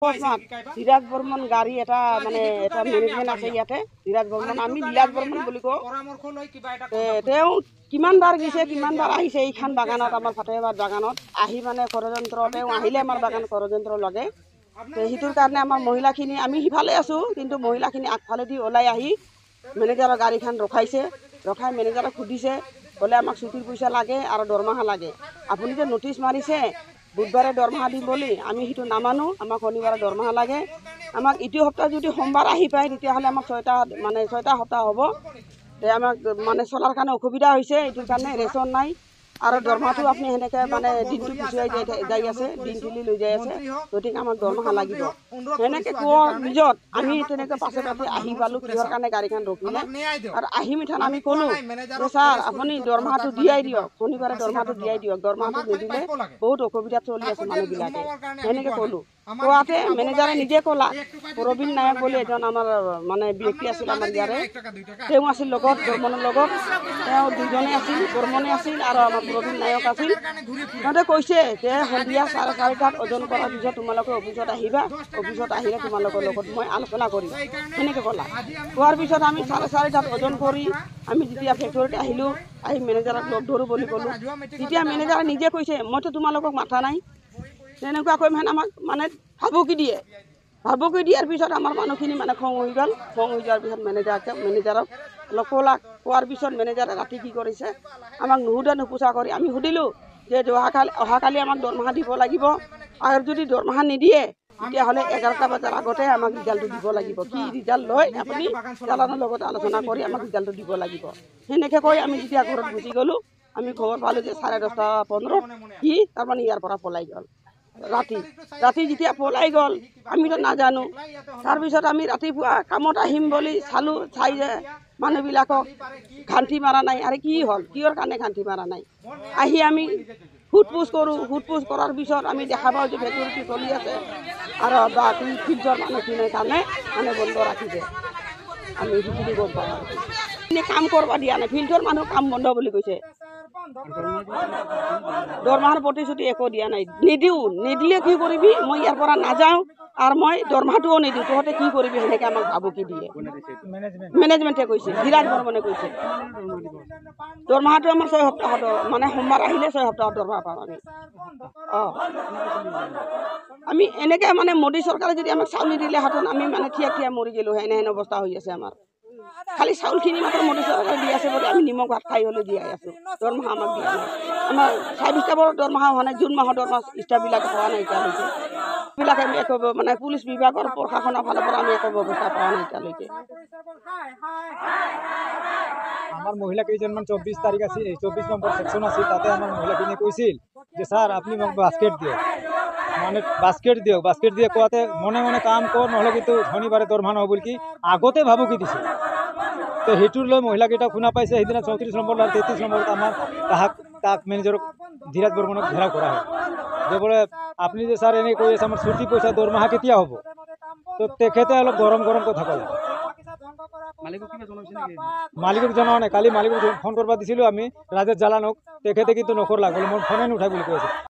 ধীৰাজ বৰ্মন গাড়ী এটা মানে এটা মেনেজমেণ্ট আছে ইয়াতে। ধীৰাজ বৰ্মন আমি লীলাজ বৰ্মন বুলি কওঁ। তেওঁ কিমানবাৰ গৈছে কিমানবাৰ আহিছে এইখন বাগানত আমাৰ ফাটেহাবাদ বাগানত আহি মানে ষড়যন্ত্ৰ তেওঁ আহিলে আমাৰ বাগান ষড়যন্ত্ৰ লাগে। সেইটোৰ কাৰণে আমাৰ মহিলাখিনি আমি সিফালে আছোঁ, কিন্তু মহিলাখিনি আগফালেদি ওলাই আহি মেনেজাৰৰ গাড়ীখন ৰখাইছে। ৰখাই মেনেজাৰক সুধিছে, বোলে আমাক ছুটিৰ পইচা লাগে আৰু দৰমহা লাগে। আপুনি যে নটিচ মাৰিছে বুধবাৰে দৰমহা দিম বুলি, আমি সেইটো নামানো। আমাক শনিবাৰে দৰমহা লাগে। আমাক ইটো সপ্তাহ যদি সোমবাৰ আহি পায় তেতিয়াহ'লে আমাক ছয়টা সপ্তাহ হ'ব। আমাক মানে চলাৰ কাৰণে অসুবিধা হৈছে, এইটোৰ কাৰণে ৰেচন নাই আৰু দৰমহাটো আপুনি সেনেকৈ মানে দিনটো পিছুৱাই যাই আছে, দিন তুলি লৈ যাই আছে। গতিকে আমাক দৰমহা লাগিব। সেনেকৈ কোৱাৰ পিছত আমি তেনেকৈ পাছে পাছে আহি পালোঁ কিহৰ কাৰণে গাড়ীখন ৰখিলে। আৰু আহি মিঠান আমি ক'লোঁ যে ছাৰ আপুনি দৰমহাটো দিয়াই দিয়ক, শনিবাৰে দৰমহাটো দিয়াই দিয়ক। দৰমহাটো নিদিলে বহুত অসুবিধাত চলি আছে মানুহবিলাকে, সেনেকৈ ক'লোঁ। কোৱাতে মেনেজাৰে নিজে ক'লা, প্ৰবীণ নায়ক বুলি এজন আমাৰ মানে ব্যক্তি আছিল আমাৰ ইয়াৰে, তেওঁ আছিল লগত বৰ্মনৰ লগত। তেওঁ দুজনে আছিল, বৰ্মনে আছিল আৰু আমাৰ প্ৰবীণ নায়ক আছিল। সিহঁতে কৈছে যে সন্ধিয়া 4:30টাত ওজন কৰাৰ পিছত তোমালোকে অফিচত আহিবা, অফিচত আহিলে তোমালোকৰ লগত মই আলোচনা কৰিম, সেনেকৈ ক'লা। কোৱাৰ পিছত আমি 4:30টাত ওজন কৰি আমি যেতিয়া ফেক্টৰীত আহিলোঁ, আহি মেনেজাৰক লগ ধৰোঁ বুলি ক'লোঁ। তেতিয়া মেনেজাৰে নিজে কৈছে মইতো তোমালোকক মাথা নাই। তেনেকুৱাকৈ মানে আমাক মানে ভাবুকি দিয়ে। ভাবুকি দিয়াৰ পিছত আমাৰ মানুহখিনি মানে খং হৈ গ'ল। খং হৈ যোৱাৰ পিছত মেনেজাৰক অলপ কোৱাৰ পিছত মেনেজাৰে ৰাতি কি কৰিছে, আমাক নুসুধা নুপুচা কৰি আমি সুধিলোঁ যে অহাকালি আমাক দৰমহা দিব লাগিব, আৰু যদি দৰমহা নিদিয়ে তেতিয়াহ'লে 11টা বজাৰ আগতে আমাক ৰিজাল্টটো দিব লাগিব। কি ৰিজাল্ট লয় আপুনি চালানৰ লগত আলোচনা কৰি আমাক ৰিজাল্টটো দিব লাগিব। সেনেকৈ কৈ আমি যেতিয়া ঘৰত গুচি গ'লোঁ, আমি খবৰ পালোঁ যে 15:30 সি তাৰমানে ইয়াৰ পৰা পলাই গ'ল। ৰাতি যেতিয়া পলাই গ'ল আমিতো নাজানো। তাৰপিছত আমি ৰাতিপুৱা কামত আহিম বুলি চালোঁ, চাই যে মানুহবিলাকক ঘাণ্টি মাৰা নাই। আৰু কি হ'ল, কিহৰ কাৰণে ঘাণ্টি মাৰা নাই? আহি আমি সোধ-পোছ কৰোঁ। সোধ-পোছ কৰাৰ পিছত আমি দেখা পাওঁ যে ফেক্টৰীটো চলি আছে আৰু বাকী ফিল্ডৰ মানুহখিনিৰ কাৰণে মানে বন্ধ ৰাখিছে। আমি সেইখিনি গম পাওঁ। এনে কাম কৰিব দিয়া নাই, ফিল্ডৰ মানুহ কাম বন্ধ বুলি কৈছে। দৰমহাৰ প্ৰতিশ্ৰুতি একো দিয়া নাই। নিদিলে কি কৰিবি, মই ইয়াৰ পৰা নাযাওঁ আৰু মই দৰমহাটোও নিদিওঁ, তহঁতে কি কৰিবি, সেনেকৈ আমাক ভাবুকি দিয়ে। মেনেজমেণ্টে কৈছে, ধীৰাজ বৰ্মনে কৈছে দৰমহাটো আমাৰ 6 সপ্তাহত, মানে সোমবাৰ আহিলে 6 সপ্তাহত দৰমহা পাম আমি। আমি এনেকৈ মানে মোদী চৰকাৰে যদি আমাক চাউল নিদিলেহেঁতেন আমি মানে থিয়া মৰি গ'লোঁ। এনেহেন অৱস্থা হৈ আছে আমাৰ। খালি চাউলখিনি মাত্ৰ মোদী চৰকাৰে দি আছে বুলি আমি নিমখ ভাত খাই হ'লেও দিয়াই আছোঁ। দৰমহা আমাক দিয়া নাই। আমাৰ 4 ষ্টাফৰ দৰমহা হোৱা নাই, জুন মাহৰ দৰমহা ষ্টাফবিলাক হোৱা নাই এতিয়ালৈকে। এইবিলাক আমি একো মানে পুলিচ বিভাগৰ প্ৰশাসনৰ ফালৰ পৰা আমি একো ব্যৱস্থা পোৱা নাই এতিয়ালৈকে। আমাৰ মহিলা কেইজনমান 24 তাৰিখ আছিল, 24 নম্বৰ ছেকশ্যন আছিল, তাতে আমাৰ মহিলাখিনিয়ে কৈছিল যে ছাৰ আপুনি মোক বাস্কেট দিয়ক, মানে বাস্কেট দিয়ে কোৱাতে মনে মনে কাম কৰ, নহ'লে কিন্তু শনিবাৰে দৰমহা নহ'ব বুলি আগতে ভাবুকি দিছিল। তো সেইটোৰ লৈ মহিলাকেইটা শুনা পাইছে। সেইদিনা 34 নম্বৰ আৰু 33 নম্বৰত আমাৰ তাক মেনেজাৰক ধীৰাজ বৰ্মনক ঘেৰাও কৰা হয় যে বোলে আপুনি যে ছাৰ এনেকৈ কৈ আছে আমাৰ ছুটি পইচা দৰমহা কেতিয়া হ'ব। তো তেখেতে অলপ গৰম কথা ক'লে। মালিকক জনোৱা নাই। কালি মালিকক ফোন কৰিব দিছিলোঁ আমি, ৰাজেশ জালানক, তেখেতে কিন্তু নকৰলা, বোলে মোৰ ফোনে নুঠাই বুলি কৈছে।